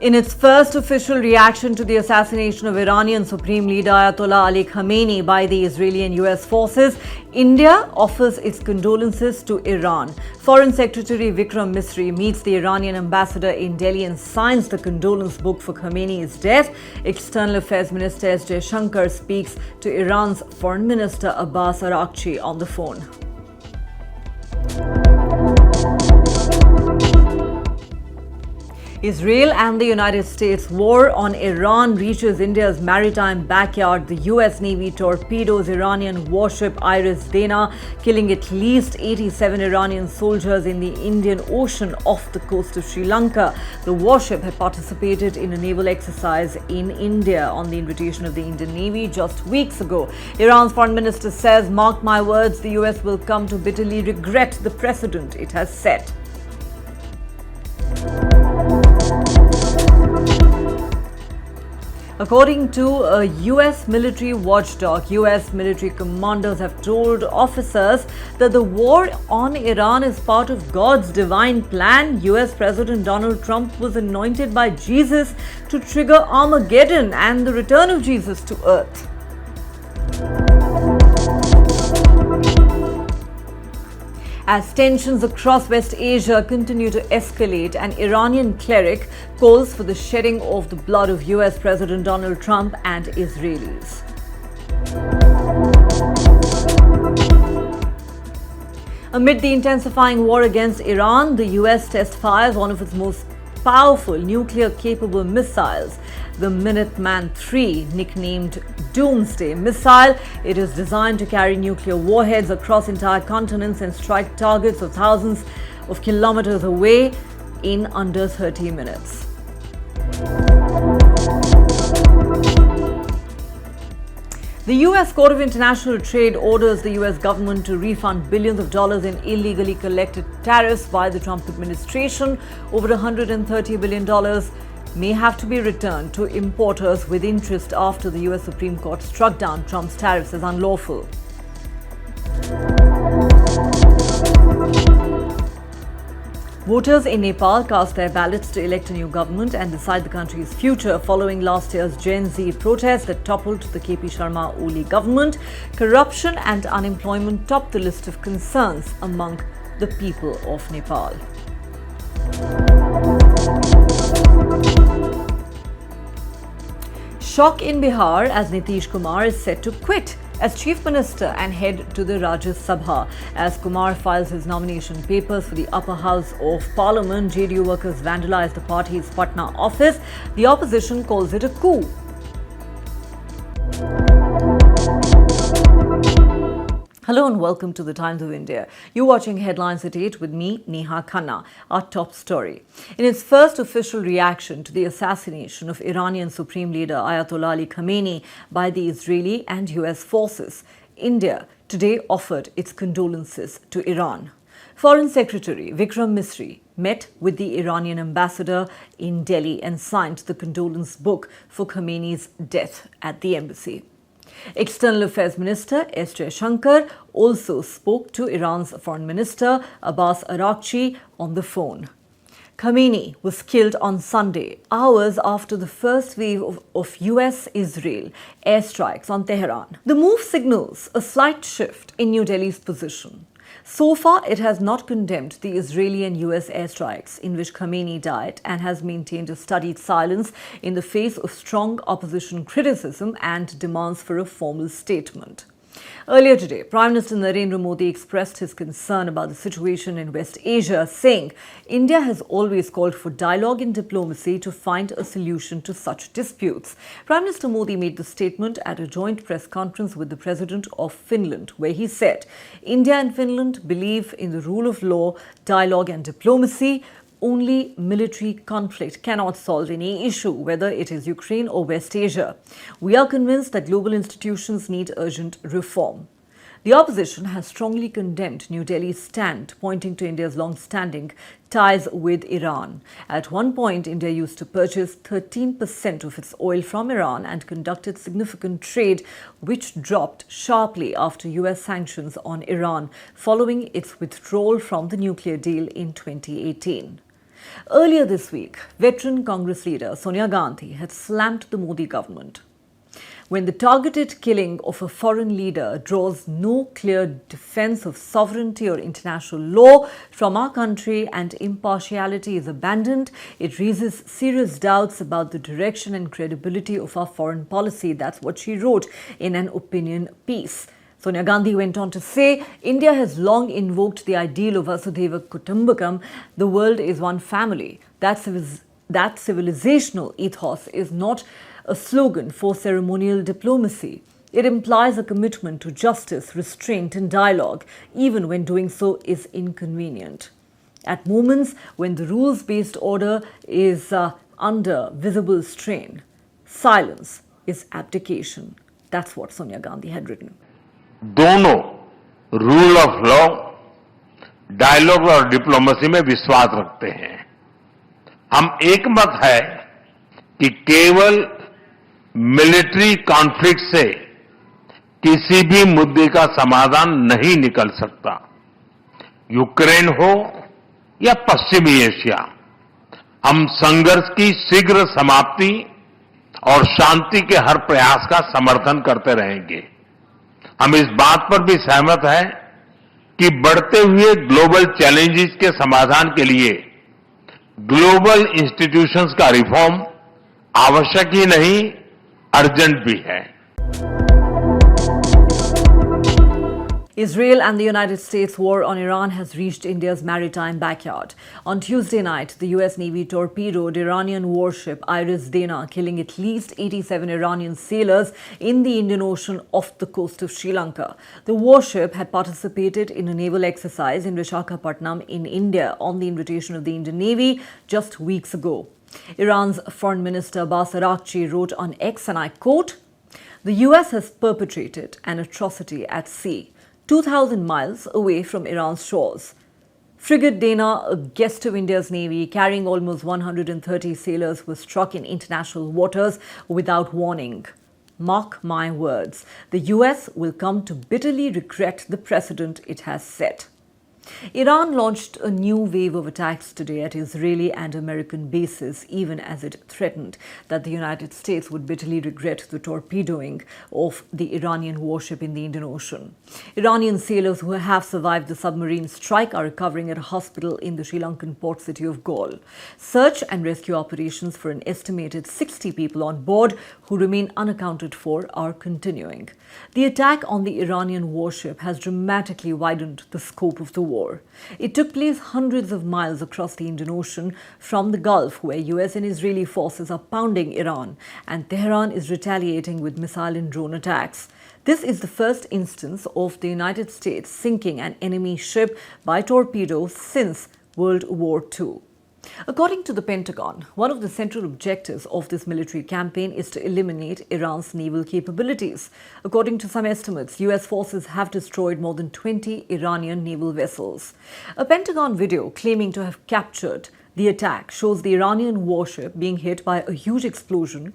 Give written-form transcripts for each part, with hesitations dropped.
In its first official reaction to the assassination of Iranian Supreme Leader Ayatollah Ali Khamenei by the Israeli and US forces, India offers its condolences to Iran. Foreign Secretary Vikram Misri meets the Iranian ambassador in Delhi and signs the condolence book for Khamenei's death. External Affairs Minister Jaishankar speaks to Iran's Foreign Minister Abbas Araghchi on the phone. Israel and the United States war on Iran reaches India's maritime backyard. The US Navy torpedoes Iranian warship Iris Dana, killing at least 87 Iranian soldiers in the Indian Ocean off the coast of Sri Lanka. The warship had participated in a naval exercise in India on the invitation of the Indian Navy just weeks ago. Iran's foreign minister says, "Mark my words, the US will come to bitterly regret the precedent it has set." According to a US military watchdog, US military commanders have told officers that the war on Iran is part of God's divine plan. US President Donald Trump was anointed by Jesus to trigger Armageddon and the return of Jesus to earth. As tensions across West Asia continue to escalate, an Iranian cleric calls for the shedding of the blood of US President Donald Trump and Israelis. Amid the intensifying war against Iran, the US test fires one of its most powerful nuclear-capable missiles, the Minuteman III, nicknamed Doomsday Missile. It is designed to carry nuclear warheads across entire continents and strike targets of thousands of kilometers away in under 30 minutes. The US Court of International Trade orders the US government to refund billions of dollars in illegally collected tariffs by the Trump administration. Over $130 billion may have to be returned to importers with interest after the US Supreme Court struck down Trump's tariffs as unlawful. Voters in Nepal cast their ballots to elect a new government and decide the country's future following last year's Gen Z protest that toppled the KP Sharma Oli government. Corruption and unemployment topped the list of concerns among the people of Nepal. Shock in Bihar as Nitish Kumar is set to quit as Chief Minister and head to the Rajya Sabha. As Kumar files his nomination papers for the upper house of Parliament, JDU workers vandalized the party's Patna office. The opposition calls it a coup. Hello and welcome to the Times of India. You're watching Headlines at 8 with me, Neha Khanna. Our top story. In its first official reaction to the assassination of Iranian Supreme Leader Ayatollah Ali Khamenei by the Israeli and US forces, India today offered its condolences to Iran. Foreign Secretary Vikram Misri met with the Iranian ambassador in Delhi and signed the condolence book for Khamenei's death at the embassy. External Affairs Minister S. Jaishankar also spoke to Iran's Foreign Minister Abbas Araghchi on the phone. Khamenei was killed on Sunday, hours after the first wave of US-Israel airstrikes on Tehran. The move signals a slight shift in New Delhi's position. So far, it has not condemned the Israeli and US airstrikes in which Khamenei died and has maintained a studied silence in the face of strong opposition criticism and demands for a formal statement. Earlier today, Prime Minister Narendra Modi expressed his concern about the situation in West Asia, saying India has always called for dialogue and diplomacy to find a solution to such disputes. Prime Minister Modi made the statement at a joint press conference with the President of Finland, where he said India and Finland believe in the rule of law, dialogue and diplomacy. Only military conflict cannot solve any issue, whether it is Ukraine or West Asia. We are convinced that global institutions need urgent reform. The opposition has strongly condemned New Delhi's stand, pointing to India's long-standing ties with Iran. At one point, India used to purchase 13% of its oil from Iran and conducted significant trade, which dropped sharply after US sanctions on Iran following its withdrawal from the nuclear deal in 2018. Earlier this week, veteran Congress leader Sonia Gandhi had slammed the Modi government. When the targeted killing of a foreign leader draws no clear defense of sovereignty or international law from our country and impartiality is abandoned, it raises serious doubts about the direction and credibility of our foreign policy. That's what she wrote in an opinion piece. Sonia Gandhi went on to say, India has long invoked the ideal of Vasudhaiva Kutumbakam, the world is one family. That civilizational ethos is not a slogan for ceremonial diplomacy. It implies a commitment to justice, restraint and dialogue, even when doing so is inconvenient. At moments when the rules-based order is under visible strain, silence is abdication. That's what Sonia Gandhi had written. दोनों rule of law, dialogue और diplomacy में विश्वास रखते हैं। हम एकमत है कि केवल मिलिट्री कॉन्फ्लिक्ट से किसी भी मुद्दे का समाधान नहीं निकल सकता। यूक्रेन हो या पश्चिमी एशिया, हम संघर्ष की शीघ्र समाप्ति और शांति के हर प्रयास का समर्थन करते रहेंगे। हम इस बात पर भी सहमत हैं कि बढ़ते हुए ग्लोबल चैलेंजेस के समाधान के लिए ग्लोबल इंस्टीट्यूशंस का रिफॉर्म आवश्यक ही नहीं, अर्जेंट भी है। Israel and the United States war on Iran has reached India's maritime backyard. On Tuesday night, the US Navy torpedoed Iranian warship Iris Dana, killing at least 87 Iranian sailors in the Indian Ocean off the coast of Sri Lanka. The warship had participated in a naval exercise in Visakhapatnam in India on the invitation of the Indian Navy just weeks ago. Iran's Foreign Minister Abbas Araghchi wrote on X, and I quote, "The US has perpetrated an atrocity at sea, 2,000 miles away from Iran's shores. Frigate Dana, a guest of India's Navy carrying almost 130 sailors, was struck in international waters without warning. Mark my words, the US will come to bitterly regret the precedent it has set." Iran launched a new wave of attacks today at Israeli and American bases, even as it threatened that the United States would bitterly regret the torpedoing of the Iranian warship in the Indian Ocean. Iranian sailors who have survived the submarine strike are recovering at a hospital in the Sri Lankan port city of Galle. Search and rescue operations for an estimated 60 people on board who remain unaccounted for are continuing. The attack on the Iranian warship has dramatically widened the scope of the war. It took place hundreds of miles across the Indian Ocean from the Gulf, where US and Israeli forces are pounding Iran, and Tehran is retaliating with missile and drone attacks. This is the first instance of the United States sinking an enemy ship by torpedo since World War II. According to the Pentagon, one of the central objectives of this military campaign is to eliminate Iran's naval capabilities. According to some estimates, US forces have destroyed more than 20 Iranian naval vessels. A Pentagon video claiming to have captured the attack shows the Iranian warship being hit by a huge explosion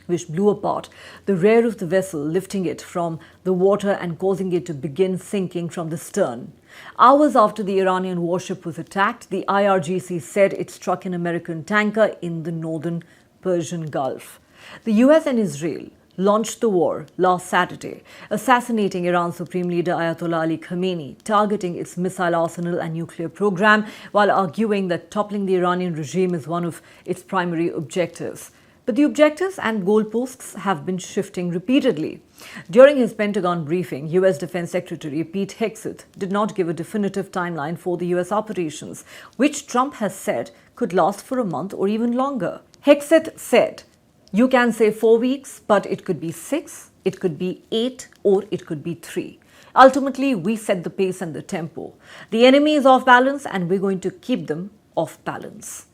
which blew apart the rear of the vessel, lifting it from the water and causing it to begin sinking from the stern. Hours after the Iranian warship was attacked, the IRGC said it struck an American tanker in the northern Persian Gulf. The US and Israel launched the war last Saturday, assassinating Iran's Supreme Leader Ayatollah Ali Khamenei, targeting its missile arsenal and nuclear program, while arguing that toppling the Iranian regime is one of its primary objectives. But the objectives and goalposts have been shifting repeatedly. During his Pentagon briefing, US Defense Secretary Pete Hegseth did not give a definitive timeline for the US operations, which Trump has said could last for a month or even longer. Hegseth said, "You can say 4 weeks, but it could be 6, it could be 8, or it could be 3. Ultimately, we set the pace and the tempo. The enemy is off balance, and we're going to keep them off balance."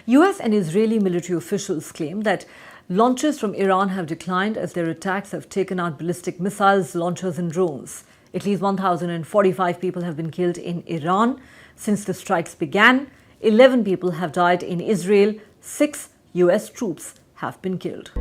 US and Israeli military officials claim that launches from Iran have declined as their attacks have taken out ballistic missiles, launchers and drones. At least 1,045 people have been killed in Iran since the strikes began. 11 people have died in Israel. 6 US troops have been killed.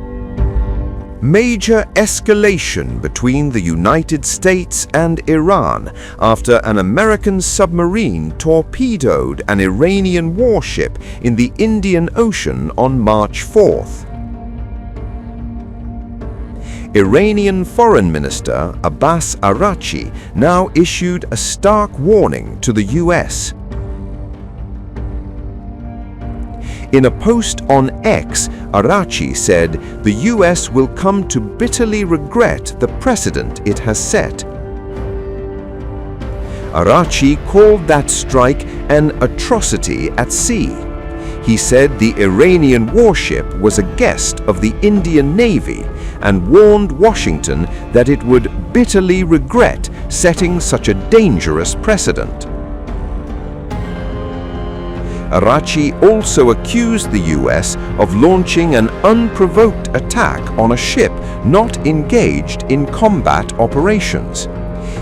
Major escalation between the United States and Iran after an American submarine torpedoed an Iranian warship in the Indian Ocean on March 4th. Iranian Foreign Minister Abbas Araghchi now issued a stark warning to the US. In a post on X, Araghchi said the US will come to bitterly regret the precedent it has set. Araghchi called that strike an atrocity at sea. He said the Iranian warship was a guest of the Indian Navy and warned Washington that it would bitterly regret setting such a dangerous precedent. Araghchi also accused the US of launching an unprovoked attack on a ship not engaged in combat operations.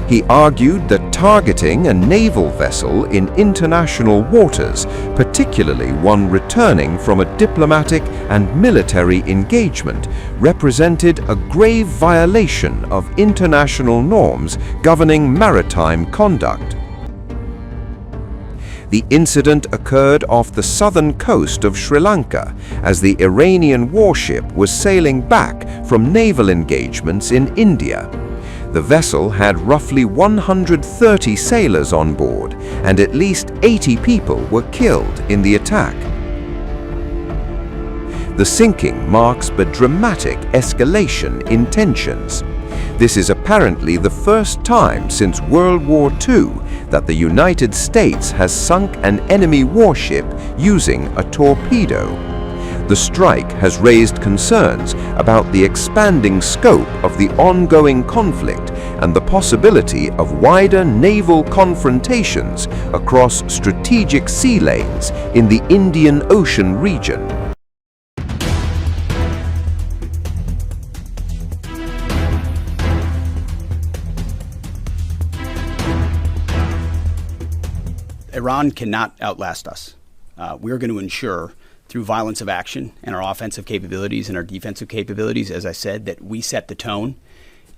He argued that targeting a naval vessel in international waters, particularly one returning from a diplomatic and military engagement, represented a grave violation of international norms governing maritime conduct. The incident occurred off the southern coast of Sri Lanka as the Iranian warship was sailing back from naval engagements in India. The vessel had roughly 130 sailors on board, and at least 80 people were killed in the attack. The sinking marks a dramatic escalation in tensions. This is apparently the first time since World War II that the United States has sunk an enemy warship using a torpedo. The strike has raised concerns about the expanding scope of the ongoing conflict and the possibility of wider naval confrontations across strategic sea lanes in the Indian Ocean region. Iran cannot outlast us. We're going to ensure through violence of action and our offensive capabilities and our defensive capabilities, as I said, that we set the tone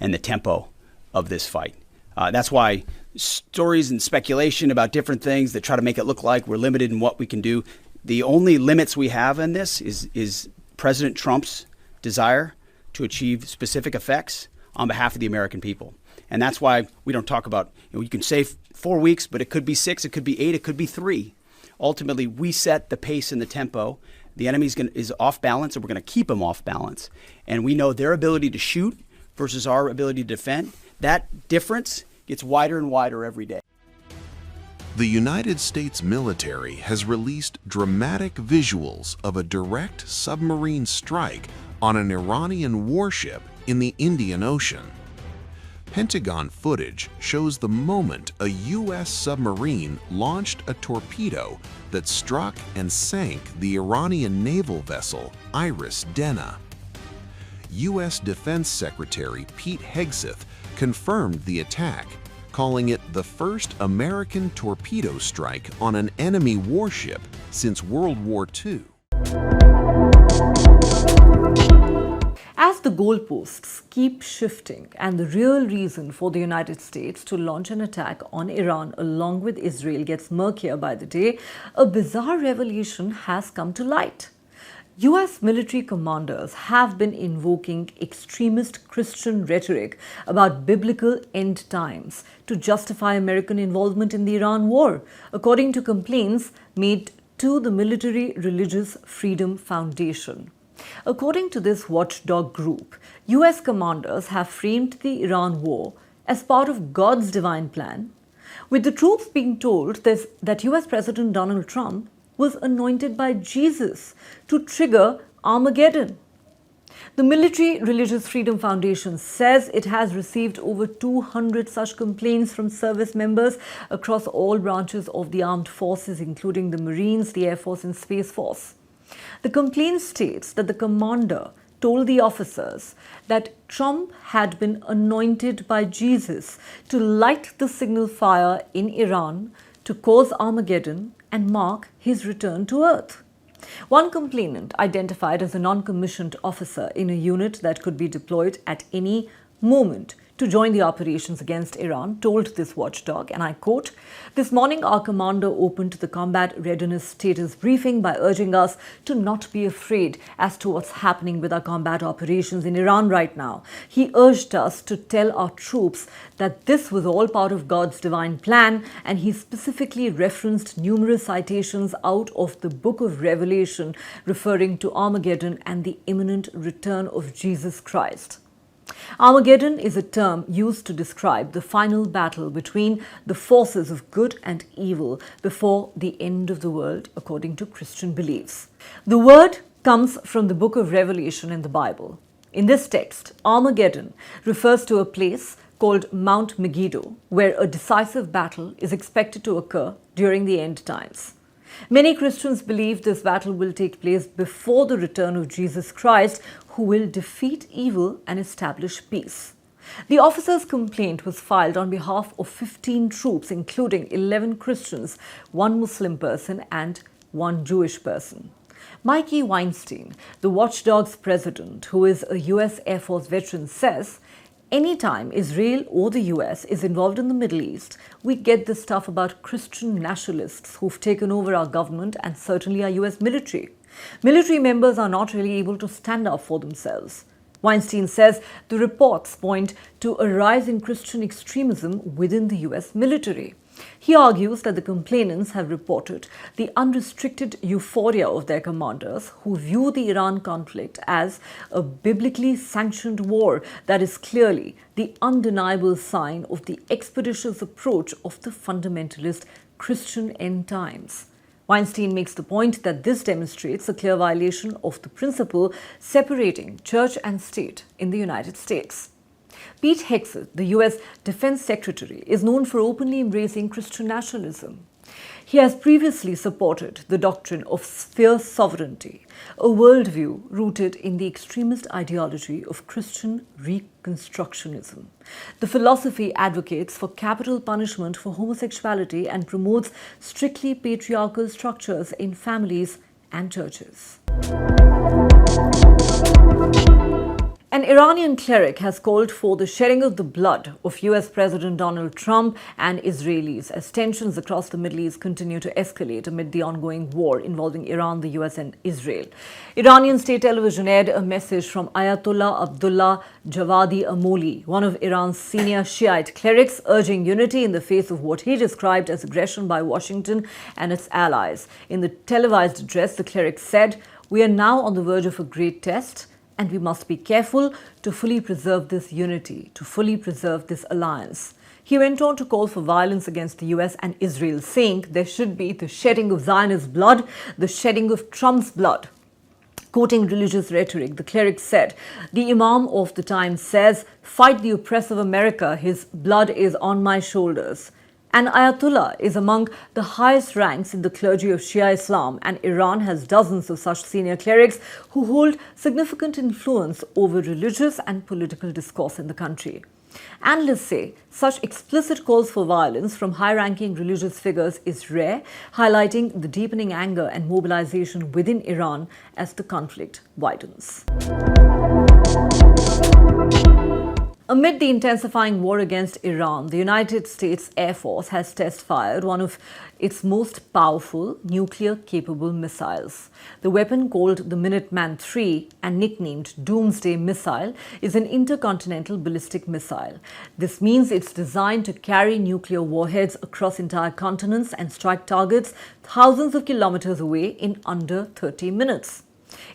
and the tempo of this fight. That's why stories and speculation about different things that try to make it look like we're limited in what we can do. The only limits we have in this is President Trump's desire to achieve specific effects on behalf of the American people. And that's why we don't talk about, you can say 4 weeks, but it could be 6, it could be 8, it could be 3. Ultimately, we set the pace and the tempo. The enemy is off balance, and we're going to keep them off balance. And we know their ability to shoot versus our ability to defend. That difference gets wider and wider every day. The United States military has released dramatic visuals of a direct submarine strike on an Iranian warship in the Indian Ocean. Pentagon footage shows the moment a U.S. submarine launched a torpedo that struck and sank the Iranian naval vessel Iris Dena. U.S. Defense Secretary Pete Hegseth confirmed the attack, calling it the first American torpedo strike on an enemy warship since World War II. As the goalposts keep shifting and the real reason for the United States to launch an attack on Iran along with Israel gets murkier by the day, a bizarre revelation has come to light. US military commanders have been invoking extremist Christian rhetoric about biblical end times to justify American involvement in the Iran war, according to complaints made to the Military Religious Freedom Foundation. According to this watchdog group, US commanders have framed the Iran war as part of God's divine plan, with the troops being told that US President Donald Trump was anointed by Jesus to trigger Armageddon. The Military Religious Freedom Foundation says it has received over 200 such complaints from service members across all branches of the armed forces, including the Marines, the Air Force, and Space Force. The complaint states that the commander told the officers that Trump had been anointed by Jesus to light the signal fire in Iran to cause Armageddon and mark his return to Earth. One complainant, identified as a non-commissioned officer in a unit that could be deployed at any moment to join the operations against Iran, told this watchdog, and I quote, "This morning our commander opened the combat readiness status briefing by urging us to not be afraid as to what's happening with our combat operations in Iran right now. He urged us to tell our troops that this was all part of God's divine plan, and he specifically referenced numerous citations out of the book of Revelation referring to Armageddon and the imminent return of Jesus Christ." Armageddon is a term used to describe the final battle between the forces of good and evil before the end of the world, according to Christian beliefs. The word comes from the book of Revelation in the Bible. In this text, Armageddon refers to a place called Mount Megiddo, where a decisive battle is expected to occur during the end times. Many Christians believe this battle will take place before the return of Jesus Christ, who will defeat evil and establish peace. The officer's complaint was filed on behalf of 15 troops, including 11 Christians, 1 Muslim person and 1 Jewish person. Mikey Weinstein, the watchdog's president, who is a US Air Force veteran, says, "Anytime Israel or the US is involved in the Middle East, we get this stuff about Christian nationalists who've taken over our government and certainly our US military. Military members are not really able to stand up for themselves." Weinstein says the reports point to a rise in Christian extremism within the US military. He argues that the complainants have reported the unrestricted euphoria of their commanders, who view the Iran conflict as a biblically sanctioned war that is clearly the undeniable sign of the expeditious approach of the fundamentalist Christian end times. Weinstein makes the point that this demonstrates a clear violation of the principle separating church and state in the United States. Pete Hegseth, the US Defense Secretary, is known for openly embracing Christian nationalism. He has previously supported the doctrine of fierce sovereignty, a worldview rooted in the extremist ideology of Christian Reconstructionism. The philosophy advocates for capital punishment for homosexuality and promotes strictly patriarchal structures in families and churches. An Iranian cleric has called for the shedding of the blood of US President Donald Trump and Israelis as tensions across the Middle East continue to escalate amid the ongoing war involving Iran, the US and Israel. Iranian state television aired a message from Ayatollah Abdullah Javadi Amoli, one of Iran's senior Shiite clerics, urging unity in the face of what he described as aggression by Washington and its allies. In the televised address, the cleric said, "We are now on the verge of a great test, and we must be careful to fully preserve this unity, to fully preserve this alliance." He went on to call for violence against the US and Israel, saying there should be the shedding of Zionist blood, the shedding of Trump's blood. Quoting religious rhetoric, the cleric said, "The Imam of the Times says, 'Fight the oppressive America, his blood is on my shoulders.'" And Ayatollah is among the highest ranks in the clergy of Shia Islam, and Iran has dozens of such senior clerics who hold significant influence over religious and political discourse in the country. Analysts say such explicit calls for violence from high-ranking religious figures is rare, highlighting the deepening anger and mobilization within Iran as the conflict widens. Amid the intensifying war against Iran, the United States Air Force has test-fired one of its most powerful nuclear-capable missiles. The weapon, called the Minuteman III and nicknamed Doomsday Missile, is an intercontinental ballistic missile. This means it's designed to carry nuclear warheads across entire continents and strike targets thousands of kilometers away in under 30 minutes.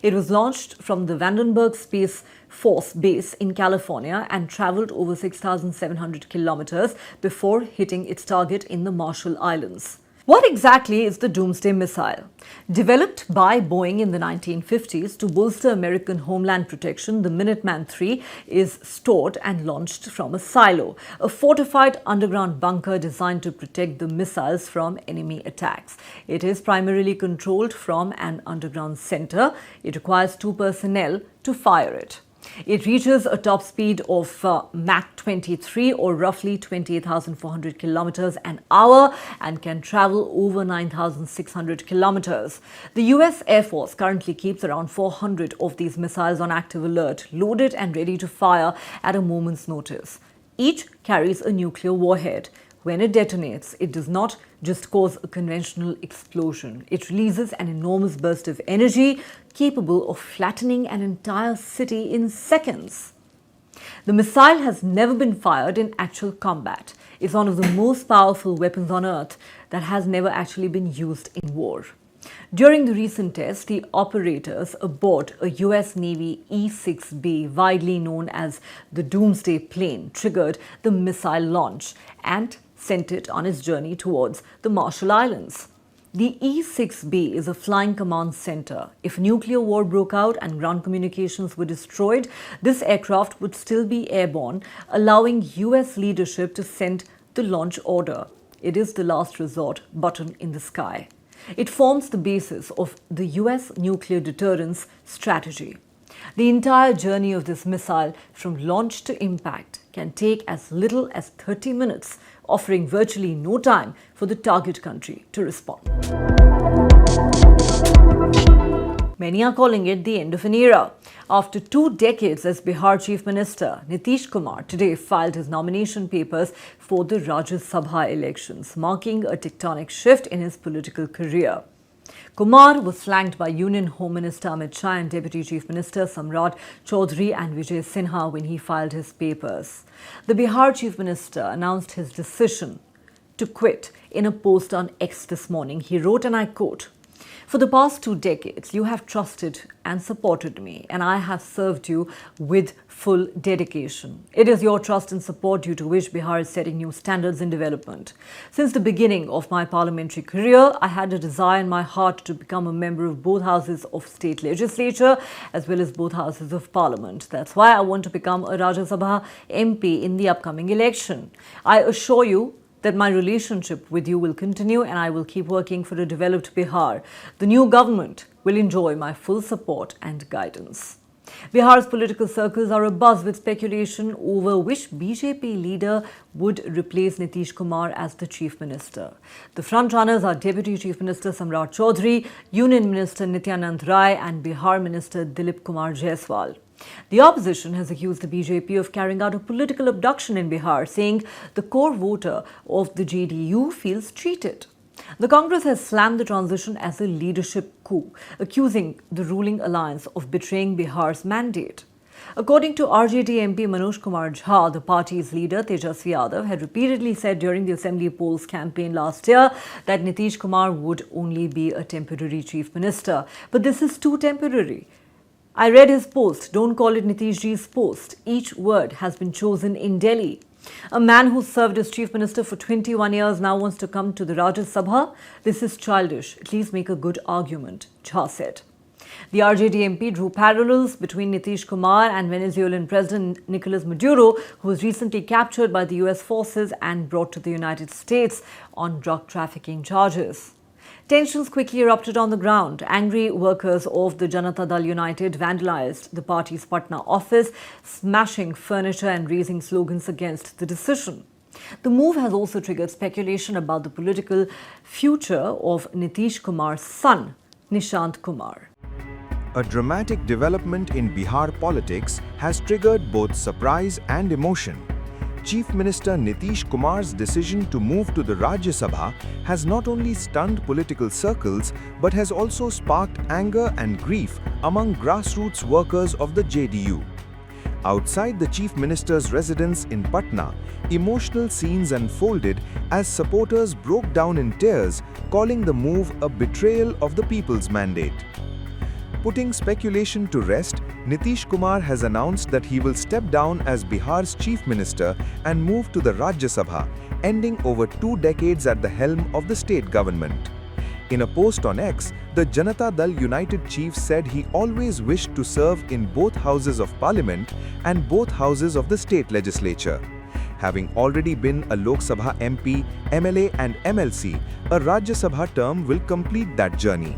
It was launched from the Vandenberg Space Force Base in California and traveled over 6,700 kilometers before hitting its target in the Marshall Islands. What exactly is the Doomsday Missile? Developed by Boeing in the 1950s to bolster American homeland protection, the Minuteman III is stored and launched from a silo, a fortified underground bunker designed to protect the missiles from enemy attacks. It is primarily controlled from an underground center. It requires 2 personnel to fire it. It reaches a top speed of Mach 23 or roughly 28,400 kilometers an hour and can travel over 9,600 kilometers. The US Air Force currently keeps around 400 of these missiles on active alert, loaded and ready to fire at a moment's notice. Each carries a nuclear warhead. When it detonates, it does not just cause a conventional explosion. It releases an enormous burst of energy capable of flattening an entire city in seconds. The missile has never been fired in actual combat. It's one of the most powerful weapons on Earth that has never actually been used in war. During the recent test, the operators aboard a US Navy E-6B, widely known as the Doomsday Plane, triggered the missile launch and sent it on its journey towards the Marshall Islands. The E-6B is a flying command center. If nuclear war broke out and ground communications were destroyed, this aircraft would still be airborne, allowing US leadership to send the launch order. It is the last resort button in the sky. It forms the basis of the US nuclear deterrence strategy. The entire journey of this missile from launch to impact can take as little as 30 minutes, offering virtually no time for the target country to respond. Many are calling it the end of an era. After 2 decades as Bihar Chief Minister, Nitish Kumar today filed his nomination papers for the Rajya Sabha elections, marking a tectonic shift in his political career. Kumar was flanked by Union Home Minister Amit Shah and Deputy Chief Minister Samrat Chaudhary and Vijay Sinha when he filed his papers. The Bihar Chief Minister announced his decision to quit in a post on X this morning. He wrote, and I quote, "For the past 2 decades, you have trusted and supported me, and I have served you with full dedication. It is your trust and support due to which Bihar is setting new standards in development. Since the beginning of my parliamentary career, I had a desire in my heart to become a member of both houses of state legislature as well as both houses of parliament. That's why I want to become a Rajya Sabha MP in the upcoming election. I assure you that my relationship with you will continue and I will keep working for a developed Bihar. The new government will enjoy my full support and guidance." Bihar's political circles are abuzz with speculation over which BJP leader would replace Nitish Kumar as the Chief Minister. The frontrunners are Deputy Chief Minister Samrat Chaudhary, Union Minister Nityanand Rai and Bihar Minister Dilip Kumar Jaiswal. The opposition has accused the BJP of carrying out a political abduction in Bihar, saying the core voter of the JDU feels cheated. The Congress has slammed the transition as a leadership coup, accusing the ruling alliance of betraying Bihar's mandate. According to RJD MP Manoj Kumar Jha, the party's leader Tejasvi Yadav had repeatedly said during the Assembly polls campaign last year that Nitish Kumar would only be a temporary chief minister. But this is too temporary. I read his post. Don't call it Nitish Ji's post. Each word has been chosen in Delhi. A man who served as chief minister for 21 years now wants to come to the Rajya Sabha? This is childish. At least make a good argument, Jha said. The RJD MP drew parallels between Nitish Kumar and Venezuelan President Nicolas Maduro, who was recently captured by the US forces and brought to the United States on drug trafficking charges. Tensions quickly erupted on the ground. Angry workers of the Janata Dal United vandalized the party's Patna office, smashing furniture and raising slogans against the decision. The move has also triggered speculation about the political future of Nitish Kumar's son, Nishant Kumar. A dramatic development in Bihar politics has triggered both surprise and emotion. Chief Minister Nitish Kumar's decision to move to the Rajya Sabha has not only stunned political circles but has also sparked anger and grief among grassroots workers of the JDU. Outside the Chief Minister's residence in Patna, emotional scenes unfolded as supporters broke down in tears, calling the move a betrayal of the people's mandate. Putting speculation to rest, Nitish Kumar has announced that he will step down as Bihar's Chief Minister and move to the Rajya Sabha, ending over 2 decades at the helm of the state government. In a post on X, the Janata Dal United chief said he always wished to serve in both houses of parliament and both houses of the state legislature. Having already been a Lok Sabha MP, MLA and MLC, a Rajya Sabha term will complete that journey.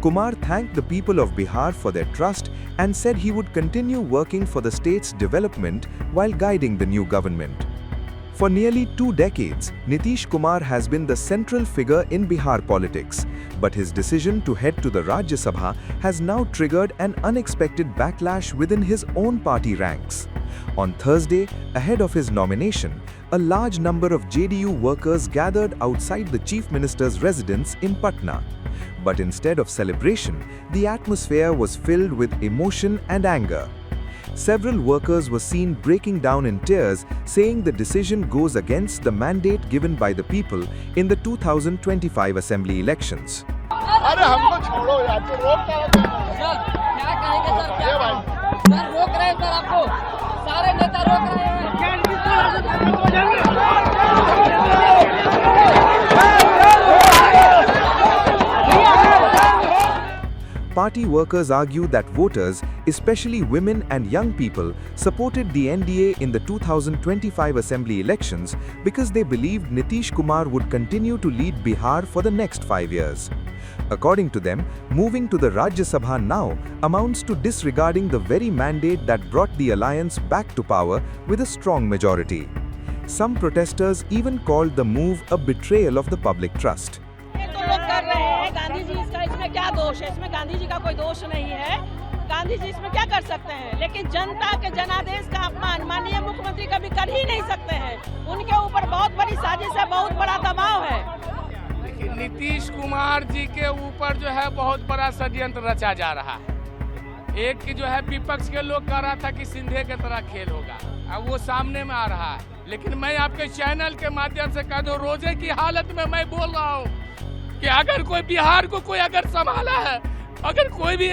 Kumar thanked the people of Bihar for their trust and said he would continue working for the state's development while guiding the new government. For nearly 2 decades, Nitish Kumar has been the central figure in Bihar politics, but his decision to head to the Rajya Sabha has now triggered an unexpected backlash within his own party ranks. On Thursday, ahead of his nomination, a large number of JDU workers gathered outside the Chief Minister's residence in Patna. But instead of celebration, the atmosphere was filled with emotion and anger. Several workers were seen breaking down in tears, saying the decision goes against the mandate given by the people in the 2025 assembly elections. Party workers argue that voters, especially women and young people, supported the NDA in the 2025 assembly elections because they believed Nitish Kumar would continue to lead Bihar for the next 5 years. According to them, moving to the Rajya Sabha now amounts to disregarding the very mandate that brought the alliance back to power with a strong majority. Some protesters even called the move a betrayal of the public trust. Gandhi ji इसमें क्या दोष है? इसमें गांधी जी का कोई दोष नहीं है। गांधी जी इसमें क्या कर सकते हैं? लेकिन जनता के जनादेश का अपमान माननीय मुख्यमंत्री कभी कर ही नहीं सकते हैं। उनके ऊपर बहुत बड़ी साजिश है, बहुत बड़ा दबाव है। लेकिन नीतीश कुमार जी के ऊपर जो है बहुत बड़ा षड्यंत्र रचा जा रहा है। एक जो है विपक्ष के लोग कह रहा था कि सिंधे की तरह खेल होगा, अब वो सामने में आ रहा है। लेकिन मैं आपके चैनल के माध्यम से कह दूं, रोजे की हालत में मैं बोल रहा हूँ कि अगर कोई बिहार को कोई अगर संभाला है, अगर कोई भी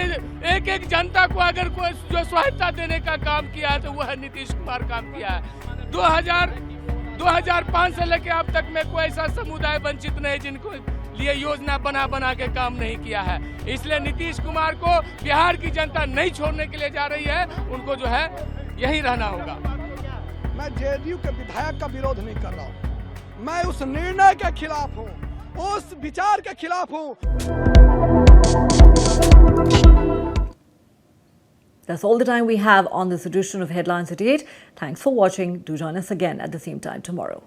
एक जनता को अगर कोई जो सहायता देने का काम किया है तो वह नीतीश कुमार काम किया है। 2005 से लेकर अब तक में कोई ऐसा समुदाय वंचित नहीं जिनको लिए योजना बना के काम नहीं किया है। इसलिए नीतीश कुमार को बिहार की जनता नहीं छोड़ने के लिए जा रही है, उनको जो है यही रहना होगा। मैं जेडीयू के विधायक का विरोध नहीं कर रहा हूँ, मैं उस निर्णय के खिलाफ हूँ, उस विचार के खिलाफ हूँ। That's all the time we have on this edition of Headlines at 8. Thanks for watching. Do join us again at the same time tomorrow.